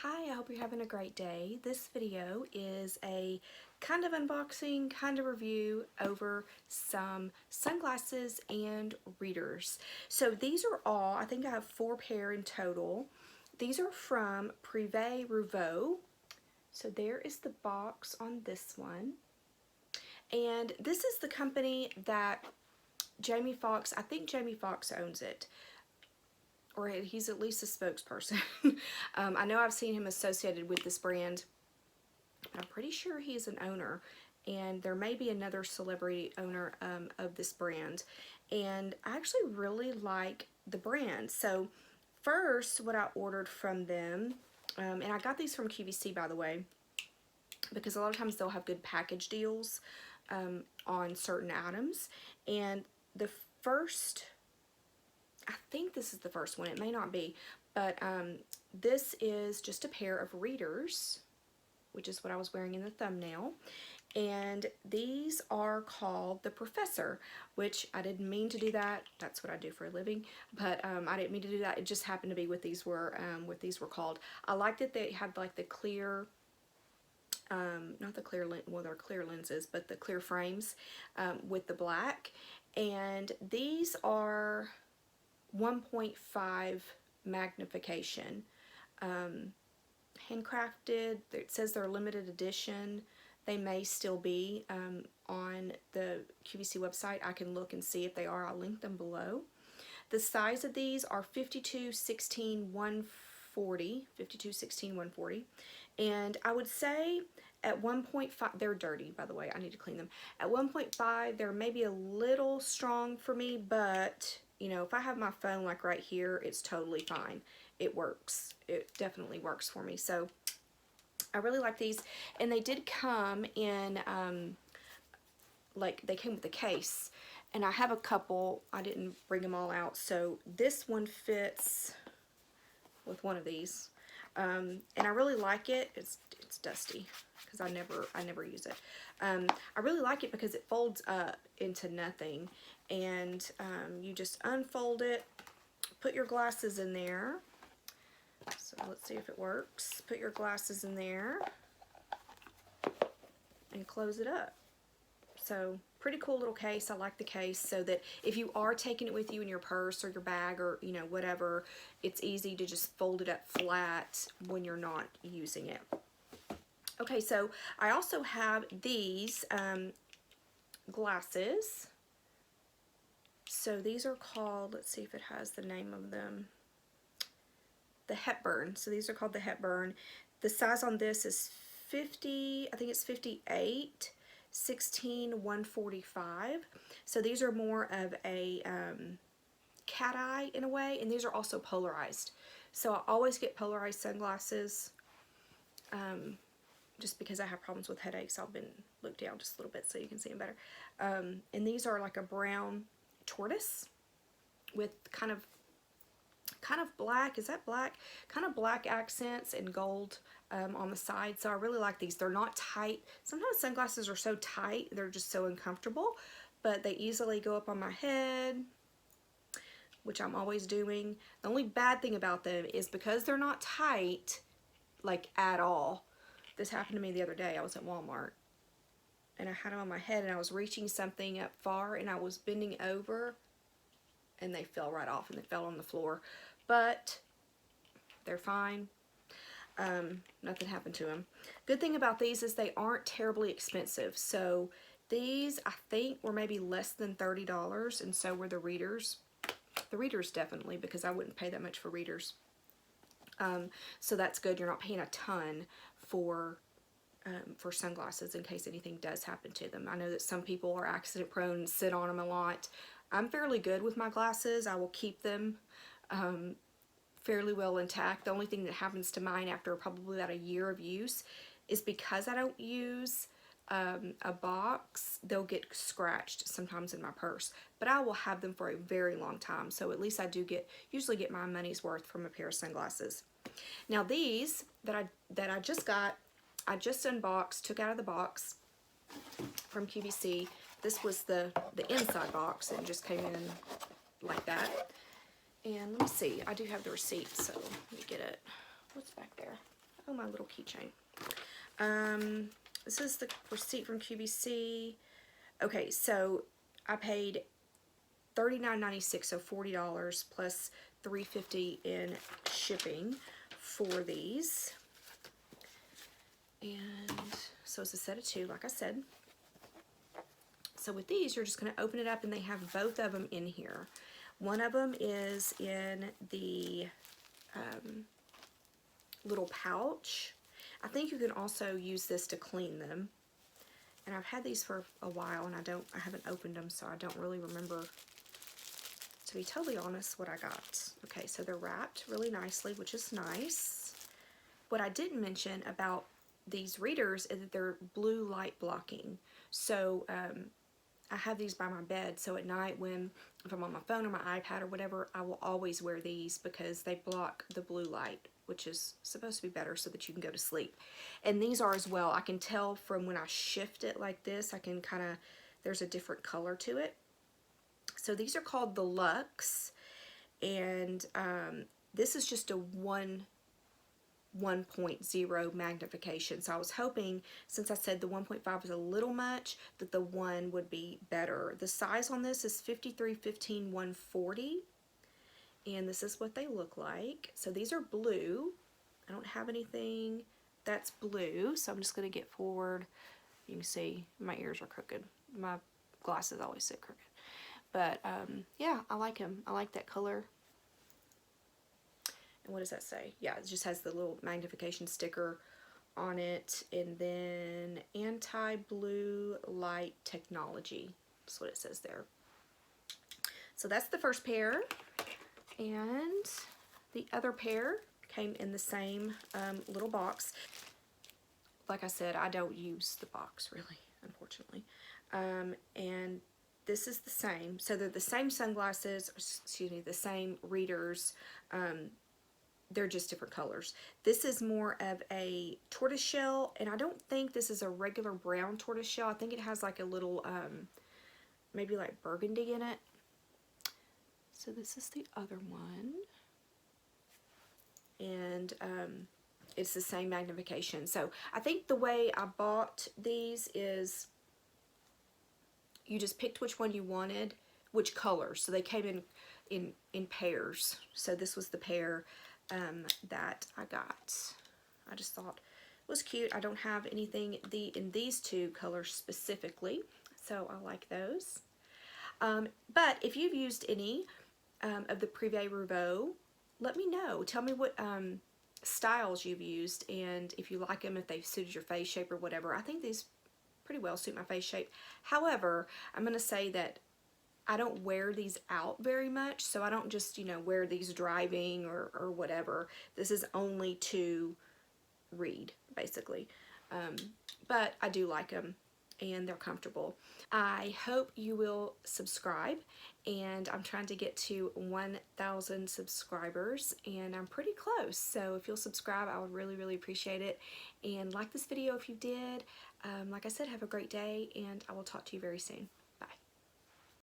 Hi, I hope you're having a great day. This video is a kind of unboxing, kind of review over some sunglasses and readers. So these are all, I think I have 4 pair in total. These are from Prive Revaux. So there is the box on this one. And this is the company that Jamie Foxx, I think Jamie Foxx owns it. Or he's at least a spokesperson. I know I've seen him associated with this brand, but I'm pretty sure he's an owner, and there may be another celebrity owner of this brand. And I actually really like the brand. So first, what I ordered from them, and I got these from QVC, by the way, because a lot of times they'll have good package deals on certain items. And the first, I think this is the first one, it may not be, but this is just a pair of readers, which is what I was wearing in the thumbnail, and these are called the Professor, which I didn't mean to do that. That's what I do for a living, but I didn't mean to do that. It just happened to be what these were called. I liked that they had like the clear, not the clear, well, they're clear lenses, but the clear frames with the black, and these are 1.5 magnification, handcrafted. It says they're limited edition. They may still be on the QVC website. I can look and see if they are. I'll link them below. The size of these are 52, 16, 140, 52, 16, 140, and I would say at 1.5, they're dirty, by the way, I need to clean them. At 1.5, they're maybe a little strong for me, but you know, if I have my phone like right here, it's totally fine. It works. It definitely works for me. So I really like these, and they did come in, like they came with a case, and I have a couple. I didn't bring them all out, so this one fits with one of these, and I really like it. It's dusty because I never use it. I really like it because it folds up into nothing, and you just unfold it, put your glasses in there. So let's see if it works. Put your glasses in there and close it up. So pretty cool little case. I like the case so that if you are taking it with you in your purse or your bag or you know whatever, it's easy to just fold it up flat when you're not using it. Okay, so I also have these glasses. So these are called, let's see if it has the name of them, the Hepburn. So these are called the Hepburn. The size on this is 50, I think it's 58, 16, 145. So these are more of a cat eye in a way, and these are also polarized. So I always get polarized sunglasses just because I have problems with headaches. I've been looked down just a little bit so you can see them better. And these are like a brown tortoise with kind of black, is that black? Kind of black accents and gold on the side. So I really like these. They're not tight. Sometimes sunglasses are so tight, they're just so uncomfortable, but they easily go up on my head, which I'm always doing. The only bad thing about them is because they're not tight, like at all. This happened to me the other day. I was at Walmart and I had them on my head and I was reaching something up far and I was bending over and they fell right off and they fell on the floor. But they're fine. Nothing happened to them. Good thing about these is they aren't terribly expensive. So these I think were maybe less than $30, and so were the readers. The readers definitely, because I wouldn't pay that much for readers. So that's good. You're not paying a ton for sunglasses in case anything does happen to them. I know that some people are accident prone and sit on them a lot. I'm fairly good with my glasses. I will keep them fairly well intact. The only thing that happens to mine after probably about a year of use is because I don't use a box, they'll get scratched sometimes in my purse, but I will have them for a very long time. So at least I do usually get my money's worth from a pair of sunglasses. Now these that I just got, I just unboxed, took out of the box from QVC. This was the inside box. It just came in like that. And let me see, I do have the receipt, so let me get it. What's back there? Oh, my little keychain. This is the receipt from QVC. Okay, so I paid $39.96, so $40 plus $3.50 in shipping for these. And so it's a set of 2, like I said. So with these, you're just going to open it up, and they have both of them in here. One of them is in the little pouch. I think you can also use this to clean them. And I've had these for a while, and I haven't opened them, so I don't really remember, to be totally honest, what I got. Okay, so they're wrapped really nicely, which is nice. What I didn't mention about these readers is that they're blue light blocking. So I have these by my bed, so at night if I'm on my phone or my iPad or whatever, I will always wear these because they block the blue light, which is supposed to be better so that you can go to sleep. And these are as well. I can tell from when I shift it like this, I can kind of, there's a different color to it. So these are called the Luxe, and this is just a 1.0 magnification. So I was hoping, since I said the 1.5 was a little much, that the 1 would be better. The size on this is 53/15/140, and this is what they look like. So these are blue. I don't have anything that's blue, so I'm just going to get forward. You can see my ears are crooked. My glasses always sit crooked. But yeah, I like them. I like that color. And what does that say? Yeah, it just has the little magnification sticker on it, and then anti-blue light technology. That's what it says there. So that's the first pair, and the other pair came in the same little box. Like I said, I don't use the box really, unfortunately. And this is the same. So they're the same sunglasses, excuse me, the same readers. They're just different colors. This is more of a tortoiseshell, and I don't think this is a regular brown tortoiseshell. I think it has like a little, maybe like burgundy in it. So this is the other one. And it's the same magnification. So I think the way I bought these is you just picked which one you wanted, which color. So they came in pairs. So this was the pair that I got. I just thought it was cute. I don't have anything in these 2 colors specifically, so I like those. But if you've used any of the Prive Revaux, let me know. Tell me what styles you've used, and if you like them, if they've suited your face shape or whatever. I think these pretty well suit my face shape. However, I'm going to say that I don't wear these out very much, so I don't just, you know, wear these driving or whatever. This is only to read, basically. But I do like them, and they're comfortable. I hope you will subscribe, and I'm trying to get to 1,000 subscribers, and I'm pretty close. So if you'll subscribe, I would really, really appreciate it. And like this video if you did. Like I said, have a great day, and I will talk to you very soon.